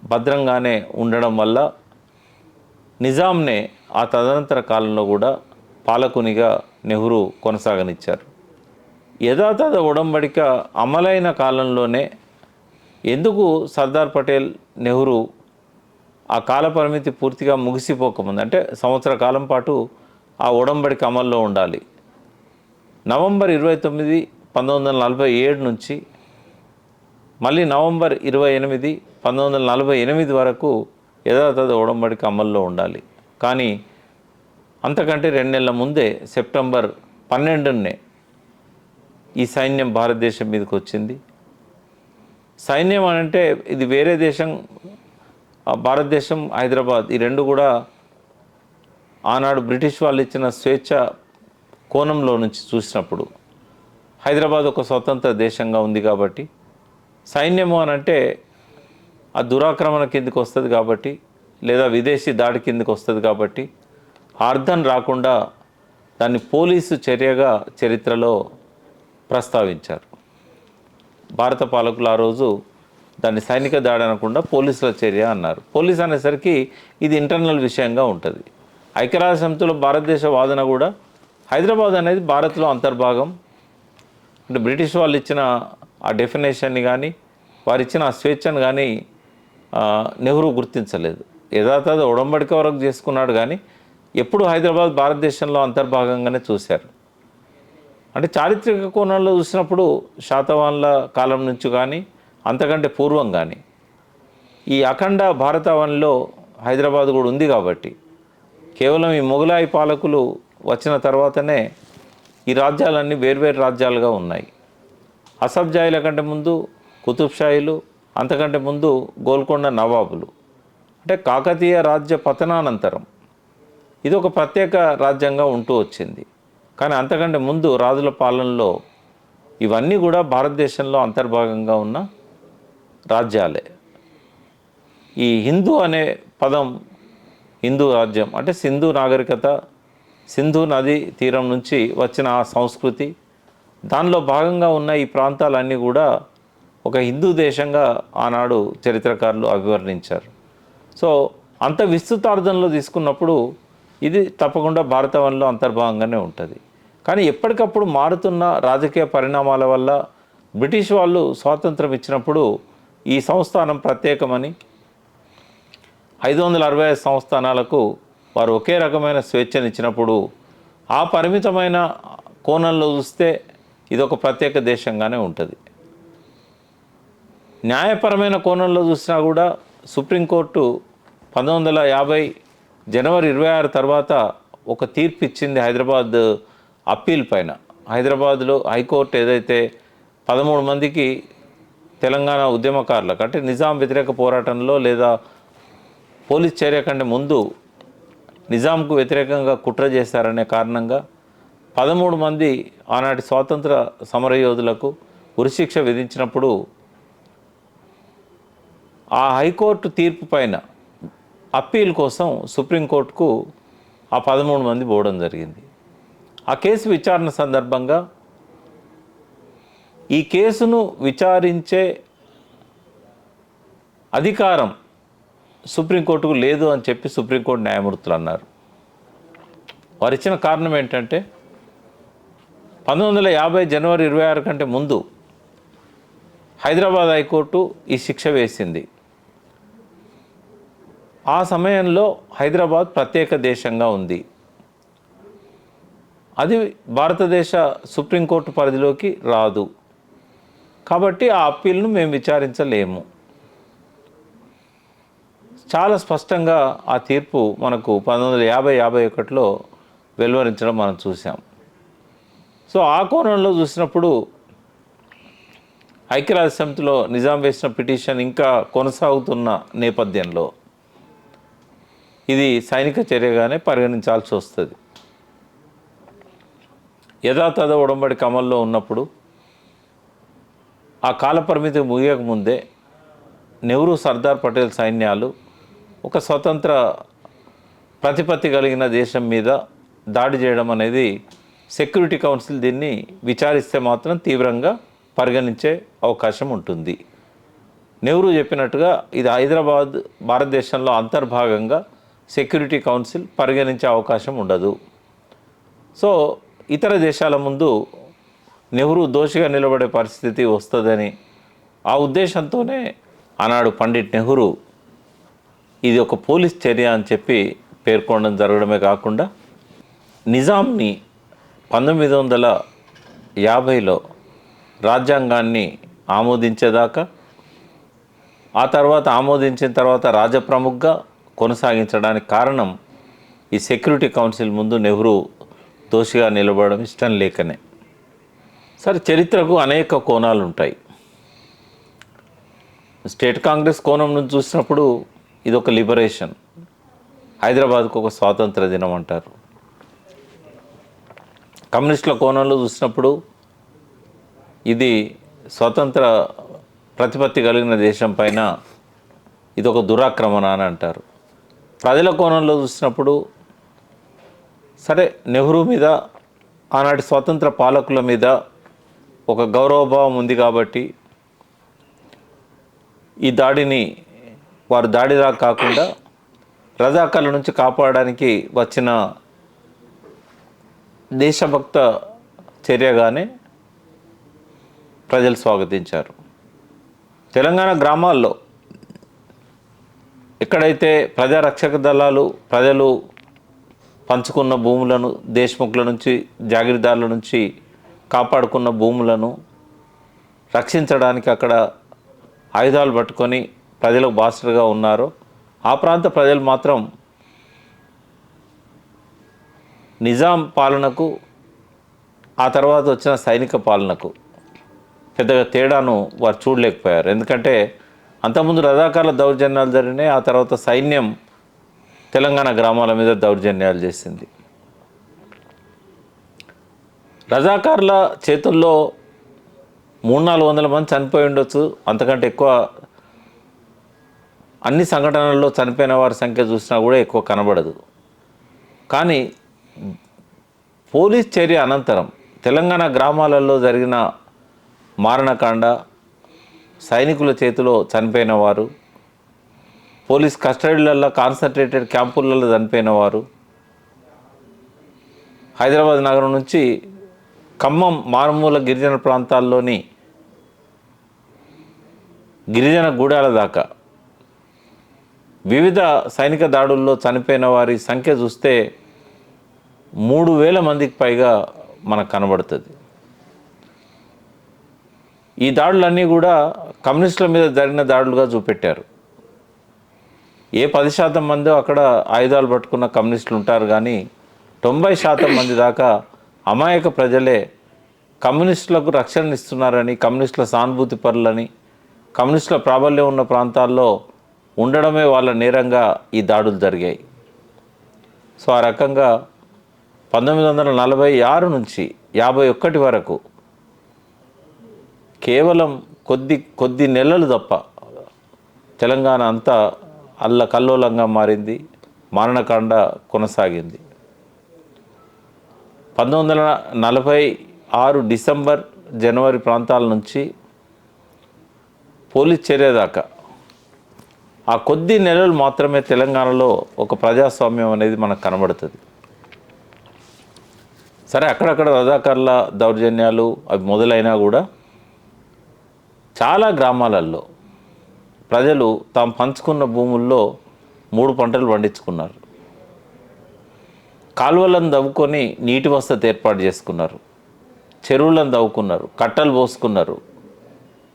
భద్రంగానే ఉండడం వల్ల నిజాంనే ఆ తదనంతర కాలంలో కూడా పాలకునిగా నెహ్రూ కొనసాగనిచ్చారు. యథాతథ ఉడంబడిక అమలైన కాలంలోనే ఎందుకు సర్దార్ పటేల్, నెహ్రూ ఆ కాల పరిమితి పూర్తిగా ముగిసిపోకముందు, అంటే సంవత్సర కాలం పాటు ఆ ఉడంబడిక అమల్లో ఉండాలి. నవంబర్ 29, 1947 నుంచి మళ్ళీ నవంబర్ 28, 1948 వరకు యథాతథ ఉడంబడిక అమల్లో ఉండాలి. కానీ అంతకంటే 2 నెలల ముందే సెప్టెంబర్ 12నే ఈ సైన్యం భారతదేశం మీదకి వచ్చింది. సైన్యం అంటే ఇది వేరే దేశం, భారతదేశం, హైదరాబాద్ ఈ రెండు కూడా ఆనాడు బ్రిటిష్ వాళ్ళు ఇచ్చిన స్వేచ్ఛ కోణంలో నుంచి చూసినప్పుడు హైదరాబాద్ ఒక స్వతంత్ర దేశంగా ఉంది కాబట్టి సైన్యము అనంటే ఆ దురాక్రమణ కిందకి వస్తుంది కాబట్టి, లేదా విదేశీ దాడి కిందకి వస్తుంది కాబట్టి అర్థం రాకుండా దాన్ని పోలీసు చర్యగా చరిత్రలో ప్రస్తావించారు. భారత పాలకులు ఆ రోజు దాన్ని సైనిక దాడి అనకుండా పోలీసుల చర్య అన్నారు. పోలీస్ అనేసరికి ఇది ఇంటర్నల్ విషయంగా ఉంటుంది. ఐక్యరాజ్య సమితిలో భారతదేశ వాదన కూడా హైదరాబాద్ అనేది భారత్లో అంతర్భాగం, అంటే బ్రిటిష్ వాళ్ళు ఇచ్చిన ఆ డెఫినేషన్ని కానీ వారు ఇచ్చిన ఆ స్వేచ్ఛను కానీ నెహ్రూ గుర్తించలేదు. యథాతథ ఉడంబడిక వరకు చేసుకున్నాడు కానీ ఎప్పుడు హైదరాబాద్ భారతదేశంలో అంతర్భాగంగానే చూశారు. అంటే చారిత్రక కోణంలో చూసినప్పుడు శాతవాహనుల కాలం నుంచి కానీ అంతకంటే పూర్వం కానీ ఈ అఖండ భారతావనిలో హైదరాబాద్ కూడా ఉంది కాబట్టి కేవలం ఈ మొఘలాయి పాలకులు వచ్చిన తర్వాతనే ఈ రాజ్యాలన్నీ వేర్వేరు రాజ్యాలుగా ఉన్నాయి. అసఫ్జాయిల కంటే ముందు కుతుబ్షాయిలు, అంతకంటే ముందు గోల్కొండ నవాబులు. అంటే కాకతీయ రాజ్య పతనానంతరం ఇది ఒక ప్రత్యేక రాజ్యంగా ఉంటూ వచ్చింది. కానీ అంతకంటే ముందు రాజుల పాలనలో ఇవన్నీ కూడా భారతదేశంలో అంతర్భాగంగా ఉన్న రాజ్యాలే. ఈ హిందూ అనే పదం, హిందూ రాజ్యం అంటే సింధు నాగరికత, సింధు నది తీరం నుంచి వచ్చిన ఆ సంస్కృతి, దానిలో భాగంగా ఉన్న ఈ ప్రాంతాలన్నీ కూడా ఒక హిందూ దేశంగా ఆనాడు చరిత్రకారులు అభివర్ణించారు. సో అంత విస్తృతార్థంలో తీసుకున్నప్పుడు ఇది తప్పకుండా భారతవనిలో అంతర్భాగంగానే ఉంటుంది. కానీ ఎప్పటికప్పుడు మారుతున్న రాజకీయ పరిణామాల వల్ల బ్రిటిష్ వాళ్ళు స్వాతంత్రం ఇచ్చినప్పుడు ఈ సంస్థానం ప్రత్యేకమని 565 సంస్థానాలకు వారు ఒకే రకమైన స్వేచ్ఛనిచ్చినప్పుడు ఆ పరిమితమైన కోణంలో చూస్తే ఇదొక ప్రత్యేక దేశంగానే ఉంటుంది. న్యాయపరమైన కోణంలో చూసినా కూడా సుప్రీంకోర్టు 1950 జనవరి 26 తర్వాత ఒక తీర్పు ఇచ్చింది హైదరాబాద్ అప్పీల్ పైన. హైదరాబాద్లో హైకోర్టు ఏదైతే 13 మందికి తెలంగాణ ఉద్యమకారులకు, అంటే నిజాం వ్యతిరేక పోరాటంలో లేదా పోలీస్ చర్య కంటే ముందు నిజాంకు వ్యతిరేకంగా కుట్ర చేశారనే కారణంగా 13 మంది ఆనాటి స్వాతంత్ర సమరయోధులకు ఉరిశిక్ష విధించినప్పుడు ఆ హైకోర్టు తీర్పు పైన అప్పీల్ కోసం సుప్రీంకోర్టుకు ఆ 13 మంది పోవడం జరిగింది. ఆ కేసు విచారణ సందర్భంగా ఈ కేసును విచారించే అధికారం సుప్రీంకోర్టుకు లేదు అని చెప్పి సుప్రీంకోర్టు న్యాయమూర్తులు అన్నారు. వారు ఇచ్చిన కారణం ఏంటంటే 1950 జనవరి 26 కంటే ముందు హైదరాబాద్ హైకోర్టు ఈ శిక్ష వేసింది. ఆ సమయంలో హైదరాబాద్ ప్రత్యేక దేశంగా ఉంది. అది భారతదేశ సుప్రీంకోర్టు పరిధిలోకి రాదు. కాబట్టి ఆ అప్పీల్ను మేము విచారించలేము. చాలా స్పష్టంగా ఆ తీర్పు మనకు 1950-51లో వెలువరించడం మనం చూసాం. సో ఆ కోణంలో చూసినప్పుడు ఐక్యరాజ్య సమితిలో నిజాం వేసిన పిటిషన్ ఇంకా కొనసాగుతున్న నేపథ్యంలో ఇది సైనిక చర్యగానే పరిగణించాల్సి వస్తుంది. యథాతథ ఉడంబడిక అమల్లో ఉన్నప్పుడు ఆ కాలపరిమితి ముగియకముందే నెహ్రూ, సర్దార్ పటేల్ సైన్యాలు ఒక స్వతంత్ర ప్రతిపత్తి కలిగిన దేశం మీద దాడి చేయడం అనేది సెక్యూరిటీ కౌన్సిల్ దీన్ని విచారిస్తే మాత్రం తీవ్రంగా పరిగణించే అవకాశం ఉంటుంది. నెహ్రూ చెప్పినట్టుగా ఇది హైదరాబాద్ భారతదేశంలో అంతర్భాగంగా సెక్యూరిటీ కౌన్సిల్ పరిగణించే అవకాశం ఉండదు. సో ఇతర దేశాల ముందు నెహ్రూ దోషిగా నిలబడే పరిస్థితి వస్తుందని ఆ ఉద్దేశంతోనే ఆనాడు పండిట్ నెహ్రూ ఇది ఒక పోలీస్ చర్య అని చెప్పి పేర్కొనడం జరగడమే కాకుండా నిజాంని 1950లో రాజ్యాంగాన్ని ఆమోదించేదాకా, ఆ తర్వాత ఆమోదించిన తర్వాత రాజప్రముఖగా కొనసాగించడానికి కారణం ఈ సెక్యూరిటీ కౌన్సిల్ ముందు నెహ్రూ దోషిగా నిలబడడం ఇష్టం లేకనే. సరే, చరిత్రకు అనేక కోణాలు ఉంటాయి. స్టేట్ కాంగ్రెస్ కోణం నుంచి చూసినప్పుడు ఇది ఒక లిబరేషన్, హైదరాబాద్కు ఒక స్వాతంత్ర దినం అంటారు. కమ్యూనిస్టుల కోణంలో చూసినప్పుడు ఇది స్వతంత్ర ప్రతిపత్తి కలిగిన దేశం పైన ఇది ఒక దురాక్రమణ అని అంటారు. ప్రజల కోణంలో చూసినప్పుడు సరే, నెహ్రూ మీద, ఆనాటి స్వతంత్ర పాలకుల మీద ఒక గౌరవభావం ఉంది కాబట్టి ఈ దాడిని వారు దాడిలా కాకుండా రజాకార్ల నుంచి కాపాడడానికి వచ్చిన దేశభక్త చర్యగానే ప్రజలు స్వాగతించారు. తెలంగాణ గ్రామాల్లో ఎక్కడైతే ప్రజారక్షక దళాలు ప్రజలు పంచుకున్న భూములను, దేశ్ముఖుల నుంచి, జాగీర్దారుల నుంచి కాపాడుకున్న భూములను రక్షించడానికి అక్కడ ఆయుధాలు పట్టుకొని ప్రజలకు బాసటగా ఉన్నారో ఆ ప్రాంత ప్రజలు మాత్రం నిజాం పాలనకు, ఆ తర్వాత వచ్చిన సైనిక పాలనకు పెద్దగా తేడాను వారు చూడలేకపోయారు. ఎందుకంటే అంతకుముందు రజాకార్ల దౌర్జన్యాలు జరిగినాయి, ఆ తర్వాత సైన్యం తెలంగాణ గ్రామాల మీద దౌర్జన్యాలు చేసింది. రజాకార్ల చేతుల్లో 300-400 మంది చనిపోయి ఉండొచ్చు, అంతకంటే ఎక్కువ. అన్ని సంఘటనల్లో చనిపోయిన వారి సంఖ్య చూసినా కూడా ఎక్కువ కనబడదు. కానీ పోలీస్ చర్య అనంతరం తెలంగాణ గ్రామాలలో జరిగిన మారణకాండ, సైనికుల చేతిలో చనిపోయిన వారు, పోలీస్ కస్టడీలలో, కాన్సన్ట్రేటెడ్ క్యాంపులలో చనిపోయిన వారు, హైదరాబాద్ నగరం నుంచి ఖమ్మం మారుమూల గిరిజన ప్రాంతాల్లోని గిరిజన గూడాల దాకా వివిధ సైనిక దాడుల్లో చనిపోయిన వారి సంఖ్య చూస్తే 3000 మందికి పైగా మనకు కనబడుతుంది. ఈ దాడులన్నీ కూడా కమ్యూనిస్టుల మీద జరిగిన దాడులుగా చూపెట్టారు. ఏ 10% మందో అక్కడ ఆయుధాలు పట్టుకున్న కమ్యూనిస్టులు ఉంటారు, కానీ 90% మంది దాకా అమాయక ప్రజలే కమ్యూనిస్టులకు రక్షణ ఇస్తున్నారని, కమ్యూనిస్టుల సానుభూతి పరులని, కమ్యూనిస్టుల ప్రాబల్యం ఉన్న ప్రాంతాల్లో ఉండడమే వాళ్ళ నేరంగా ఈ దాడులు జరిగాయి. సో ఆ రకంగా 1946 నుంచి 51 వరకు కేవలం కొద్ది నెలలు తప్ప తెలంగాణ అంతా అల్లకల్లోలంగా మారింది, మారణకాండ కొనసాగింది. 1946 డిసెంబర్, జనవరి ప్రాంతాల నుంచి పోలీస్ చర్య దాకా ఆ కొద్ది నెలలు మాత్రమే తెలంగాణలో ఒక ప్రజాస్వామ్యం అనేది మనకు కనబడుతుంది. సరే, అక్కడక్కడ రజాకార్ల దౌర్జన్యాలు అవి మొదలైనా కూడా చాలా గ్రామాలలో ప్రజలు తాము పంచుకున్న భూముల్లో 3 పంటలు పండించుకున్నారు. కాలువలను దవ్వుకొని నీటి వసతి ఏర్పాటు చేసుకున్నారు. చెరువులను దవ్వుకున్నారు, కట్టలు పోసుకున్నారు.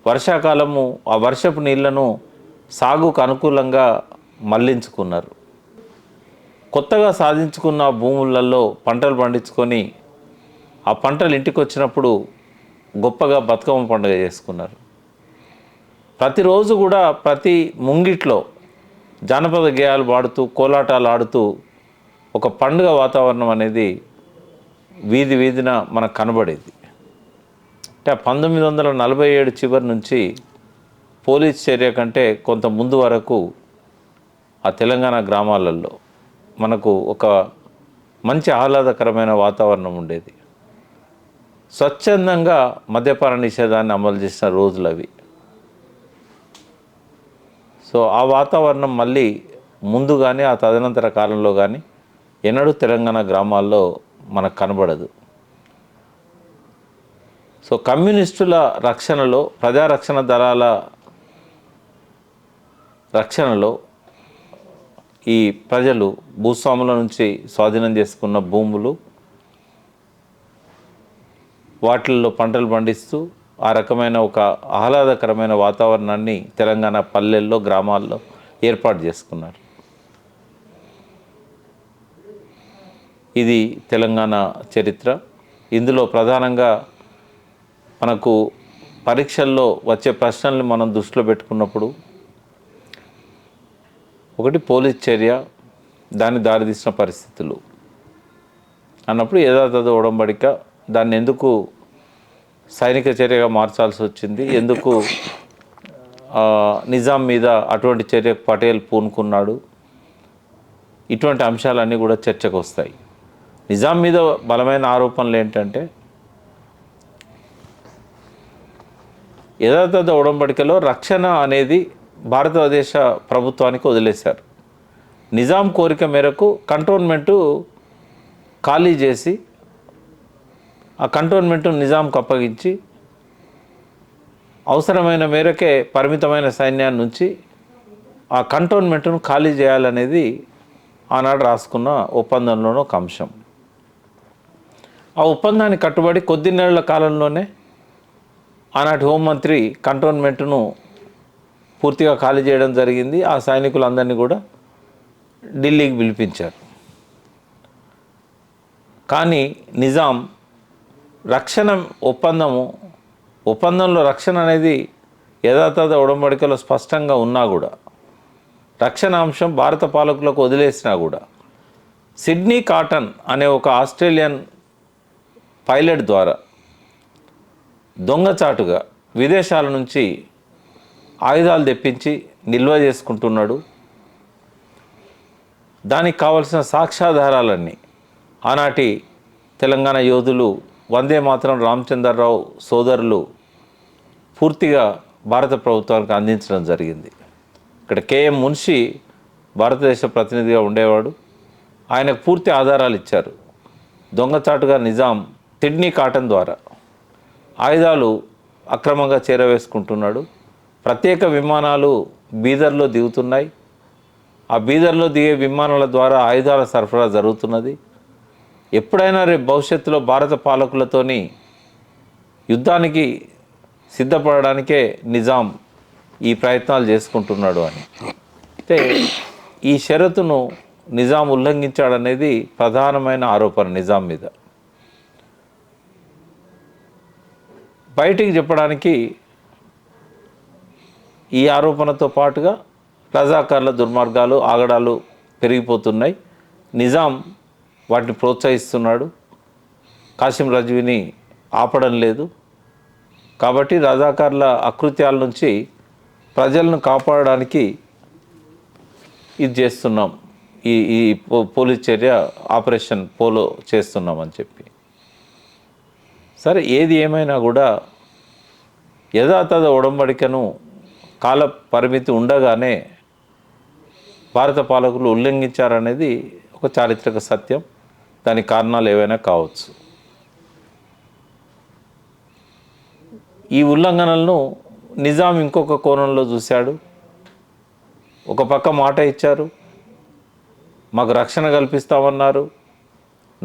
వర్షాకాలము ఆ వర్షపు నీళ్లను సాగుకు అనుకూలంగా మళ్లించుకున్నారు. కొత్తగా సాధించుకున్న భూములలో పంటలు పండించుకొని ఆ పంటలు ఇంటికి వచ్చినప్పుడు గొప్పగా బతుకమ్మ పండుగ చేసుకున్నారు. ప్రతిరోజు కూడా ప్రతి ముంగిట్లో జానపద గేయాలు పాడుతూ కోలాటాలు ఆడుతూ ఒక పండుగ వాతావరణం అనేది వీధి వీధిన మనకు కనబడేది. అంటే 1947 చివరి నుంచి పోలీస్ చర్య కంటే కొంత ముందు వరకు ఆ తెలంగాణ గ్రామాలలో మనకు ఒక మంచి ఆహ్లాదకరమైన వాతావరణం ఉండేది. స్వచ్ఛందంగా మద్యపాన నిషేధాన్ని అమలు చేసిన రోజులు అవి. సో ఆ వాతావరణం మళ్ళీ ముందు కానీ ఆ తదనంతర కాలంలో కానీ ఎన్నడూ తెలంగాణ గ్రామాల్లో మనకు కనబడదు. సో కమ్యూనిస్టుల రక్షణలో, ప్రజారక్షణ దళాల రక్షణలో ఈ ప్రజలు భూస్వాముల నుంచి స్వాధీనం చేసుకున్న భూములు, వాటిల్లో పంటలు పండిస్తూ ఆ రకమైన ఒక ఆహ్లాదకరమైన వాతావరణాన్ని తెలంగాణ పల్లెల్లో, గ్రామాల్లో ఏర్పాటు చేసుకున్నారు. ఇది తెలంగాణ చరిత్ర. ఇందులో ప్రధానంగా మనకు పరీక్షల్లో వచ్చే ప్రశ్నల్ని మనం దృష్టిలో పెట్టుకున్నప్పుడు ఒకటి పోలీస్ చర్య, దాన్ని దారితీసిన పరిస్థితులు అన్నప్పుడు యథాతథ ఉడంబడిక, దాన్ని ఎందుకు సైనిక చర్యగా మార్చాల్సి వచ్చింది, ఎందుకు నిజాం మీద అటువంటి చర్యకు పటేల్ పూనుకున్నాడు, ఇటువంటి అంశాలన్నీ కూడా చర్చకు వస్తాయి. నిజాం మీద బలమైన ఆరోపణలు ఏంటంటే యథాతథ ఉడంబడికలో రక్షణ అనేది భారతదేశ ప్రభుత్వానికి వదిలేశారు. నిజాం కోరిక మేరకు కంటోన్మెంటు ఖాళీ చేసి ఆ కంటోన్మెంటు నిజాంకు అప్పగించి అవసరమైన మేరకే పరిమితమైన సైన్యాన్ని నుంచి ఆ కంటోన్మెంటును ఖాళీ చేయాలనేది ఆనాడు రాసుకున్న ఒప్పందంలోనూ ఒక అంశం. ఆ ఒప్పందానికి కట్టుబడి కొద్ది నెలల కాలంలోనే ఆనాటి హోంమంత్రి కంటోన్మెంటును పూర్తిగా ఖాళీ చేయడం జరిగింది. ఆ సైనికులందరినీ కూడా ఢిల్లీకి పిలిపించారు. కానీ నిజాం రక్షణ ఒప్పందంలో రక్షణ అనేది యథాతథ ఉడంబడికలో స్పష్టంగా ఉన్నా కూడా, రక్షణ అంశం భారత పాలకులకు వదిలేసినా కూడా, సిడ్నీ కాటన్ అనే ఒక ఆస్ట్రేలియన్ పైలట్ ద్వారా దొంగచాటుగా విదేశాల నుంచి ఆయుధాలు తెప్పించి నిల్వ చేసుకుంటున్నాడు. దానికి కావలసిన సాక్ష్యాధారాలన్నీ ఆనాటి తెలంగాణ యోధులు, వందే మాతరం రామచంద్రరావు సోదరులు పూర్తిగా భారత ప్రభుత్వానికి అందించడం జరిగింది. ఇక్కడ కేఎం మున్షి భారతదేశ ప్రతినిధిగా ఉండేవాడు. ఆయనకు పూర్తి ఆధారాలు ఇచ్చారు. దొంగచాటుగా నిజాం సిడ్నీ కాటన్ ద్వారా ఆయుధాలు అక్రమంగా చేరవేసుకుంటున్నాడు. ప్రత్యేక విమానాలు బీదర్లో దిగుతున్నాయి. ఆ బీదర్లో దిగే విమానాల ద్వారా ఆయుధాల సరఫరా జరుగుతున్నది. ఎప్పుడైనా రేపు భవిష్యత్తులో భారత పాలకులతోని యుద్ధానికి సిద్ధపడడానికే నిజాం ఈ ప్రయత్నాలు చేసుకుంటున్నాడు అని. అయితే ఈ షరతును నిజాం ఉల్లంఘించాడనేది ప్రధానమైన ఆరోపణ నిజాం మీద. బయటికి చెప్పడానికి ఈ ఆరోపణతో పాటుగా రజాకార్ల దుర్మార్గాలు, ఆగడాలు పెరిగిపోతున్నాయి. నిజాం వాటిని ప్రోత్సహిస్తున్నాడు. కాసిం రజ్వీని ఆపడం లేదు. కాబట్టి రజాకార్ల అకృత్యాల నుంచి ప్రజలను కాపాడడానికి ఇది చేస్తున్నాం, ఈ పోలీస్ చర్య ఆపరేషన్ పోలో చేస్తున్నామని చెప్పి. సరే, ఏది ఏమైనా కూడా యథాతథ ఉడంబడికను కాల పరిమితి ఉండగానే భారత పాలకులు ఉల్లంఘించారనేది ఒక చారిత్రక సత్యం. దానికి కారణాలు ఏవైనా కావచ్చు. ఈ ఉల్లంఘనలను నిజాం ఇంకొక కోణంలో చూశాడు. ఒక పక్క మాట ఇచ్చారు, మాకు రక్షణ కల్పిస్తామన్నారు,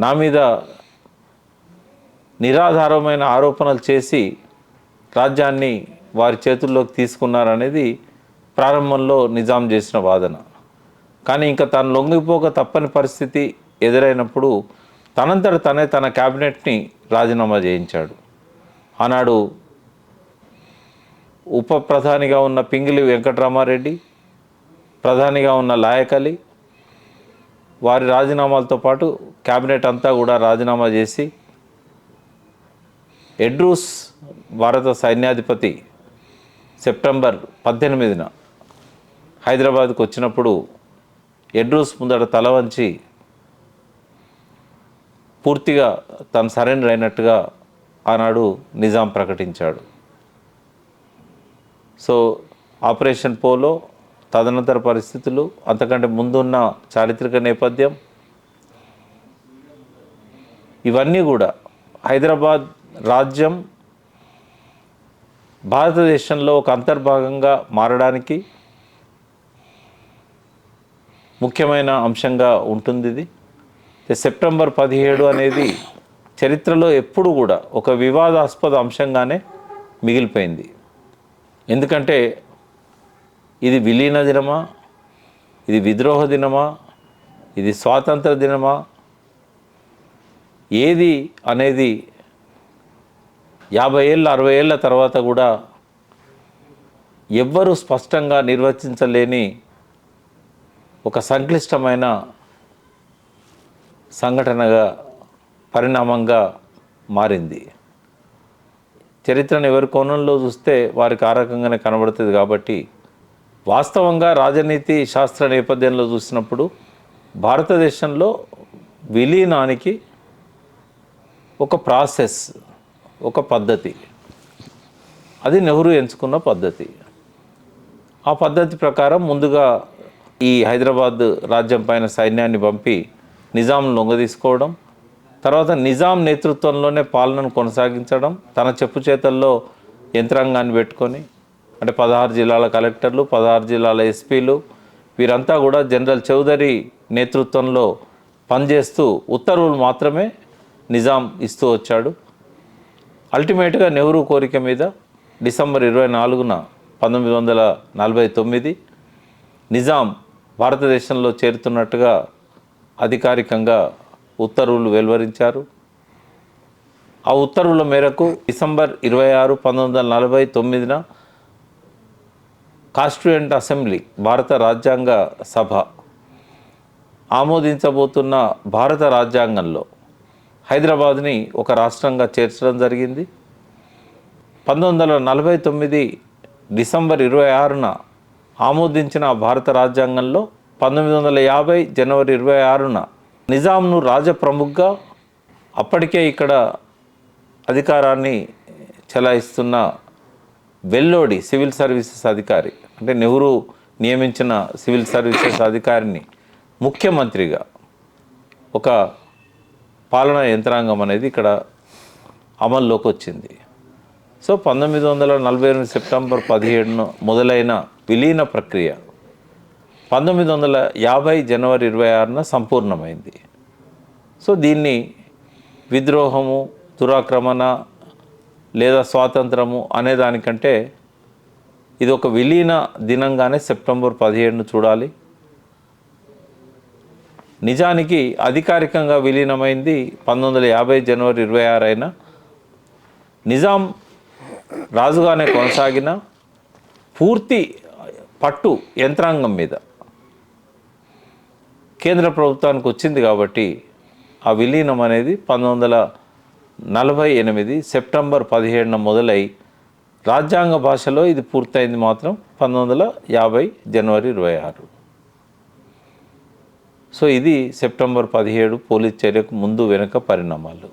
నా మీద నిరాధారమైన ఆరోపణలు చేసి రాజ్యాన్ని వారి చేతుల్లోకి తీసుకున్నారనేది ప్రారంభంలో నిజాం చేసిన వాదన. కానీ ఇంకా తను లొంగిపోక తప్పని పరిస్థితి ఎదురైనప్పుడు తనంతట తనే తన క్యాబినెట్ని రాజీనామా చేయించాడు. ఆనాడు ఉప ప్రధానిగా ఉన్న పింగిలి వెంకటరామారెడ్డి, ప్రధానిగా ఉన్న లాయక్ అలీ, వారి రాజీనామాలతో పాటు క్యాబినెట్ అంతా కూడా రాజీనామా చేసి ఎడ్రూస్ భారత సైన్యాధిపతి సెప్టెంబర్ 18న హైదరాబాద్కు వచ్చినప్పుడు ఎడ్రూస్ ముందట తల వంచి పూర్తిగా తను సరెండర్ అయినట్టుగా ఆనాడు నిజాం ప్రకటించాడు. సో ఆపరేషన్ పోలో, తదనంతర పరిస్థితులు, అంతకంటే ముందున్న చారిత్రక నేపథ్యం, ఇవన్నీ కూడా హైదరాబాద్ రాజ్యం భారతదేశంలో ఒక అంతర్భాగంగా మారడానికి ముఖ్యమైన అంశంగా ఉంటుంది. ఇది సెప్టెంబర్ 17 అనేది చరిత్రలో ఎప్పుడు కూడా ఒక వివాదాస్పద అంశంగానే మిగిలిపోయింది. ఎందుకంటే ఇది విలీన దినమా, ఇది విద్రోహ దినమా, ఇది స్వాతంత్ర దినమా, ఏది అనేది 50 ఏళ్ళ 60 ఏళ్ళ తర్వాత కూడా ఎవ్వరూ స్పష్టంగా నిర్వచించలేని ఒక సంక్లిష్టమైన సంఘటనగా, పరిణామంగా మారింది. చరిత్రను ఎవరి కోణంలో చూస్తే వారికి ఆ రకంగానే కనబడుతుంది. కాబట్టి వాస్తవంగా రాజనీతి శాస్త్ర నేపథ్యంలో చూసినప్పుడు భారతదేశంలో విలీనానికి ఒక ప్రాసెస్, ఒక పద్ధతి, అది నెహ్రూ ఎంచుకున్న పద్ధతి. ఆ పద్ధతి ప్రకారం ముందుగా ఈ హైదరాబాద్ రాజ్యం పైన సైన్యాన్ని పంపి నిజాం లొంగదీసుకోవడం, తర్వాత నిజాం నేతృత్వంలోనే పాలనను కొనసాగించడం, తన చెప్పు చేతల్లో యంత్రాంగాన్ని పెట్టుకొని, అంటే 16 జిల్లాల కలెక్టర్లు, 16 జిల్లాల ఎస్పీలు, వీరంతా కూడా జనరల్ చౌదరి నేతృత్వంలో పనిచేస్తూ ఉత్తర్వులు మాత్రమే నిజాం ఇస్తూ వచ్చాడు. అల్టిమేట్గా నెహ్రూ కోరిక మీద డిసెంబర్ 24న 1949 నిజాం భారతదేశంలో చేరుతున్నట్టుగా అధికారికంగా ఉత్తర్వులు వెలువరించారు. ఆ ఉత్తర్వుల మేరకు డిసెంబర్ 26, 1949న కాన్స్టిట్యూయెంట్ అసెంబ్లీ, భారత రాజ్యాంగ సభ ఆమోదించబోతున్న భారత రాజ్యాంగంలో హైదరాబాద్ని ఒక రాష్ట్రంగా చేర్చడం జరిగింది. 1949 డిసెంబర్ 26న ఆమోదించిన భారత రాజ్యాంగంలో 1950 జనవరి 26న నిజాంను రాజప్రముఖగా, అప్పటికే ఇక్కడ అధికారాన్ని చెలాయిస్తున్న వెల్లోడి సివిల్ సర్వీసెస్ అధికారి, అంటే నెహ్రూ నియమించిన సివిల్ సర్వీసెస్ అధికారిని ముఖ్యమంత్రిగా ఒక పాలనా యంత్రాంగం అనేది ఇక్కడ అమల్లోకి వచ్చింది. సో 1948 సెప్టెంబర్ 17న మొదలైన విలీన ప్రక్రియ 1950 జనవరి 26న సంపూర్ణమైంది. సో దీన్ని విద్రోహము, దురాక్రమణ లేదా స్వాతంత్రము అనేదానికంటే ఇది ఒక విలీన దినంగానే సెప్టెంబర్ 17ను చూడాలి. నిజానికి అధికారికంగా విలీనమైంది 1950 జనవరి 26 అయినా నిజాం రాజుగానే కొనసాగిన పూర్తి పట్టు యంత్రాంగం మీద కేంద్ర ప్రభుత్వానికి వచ్చింది. కాబట్టి ఆ విలీనం అనేది 1948 సెప్టెంబర్ 17న మొదలై రాజ్యాంగ భాషలో ఇది పూర్తయింది మాత్రం 1950 జనవరి 26. సో ఇది సెప్టెంబర్ 17 పోలీస్ చర్యకు ముందు వెనుక పరిణామాలు.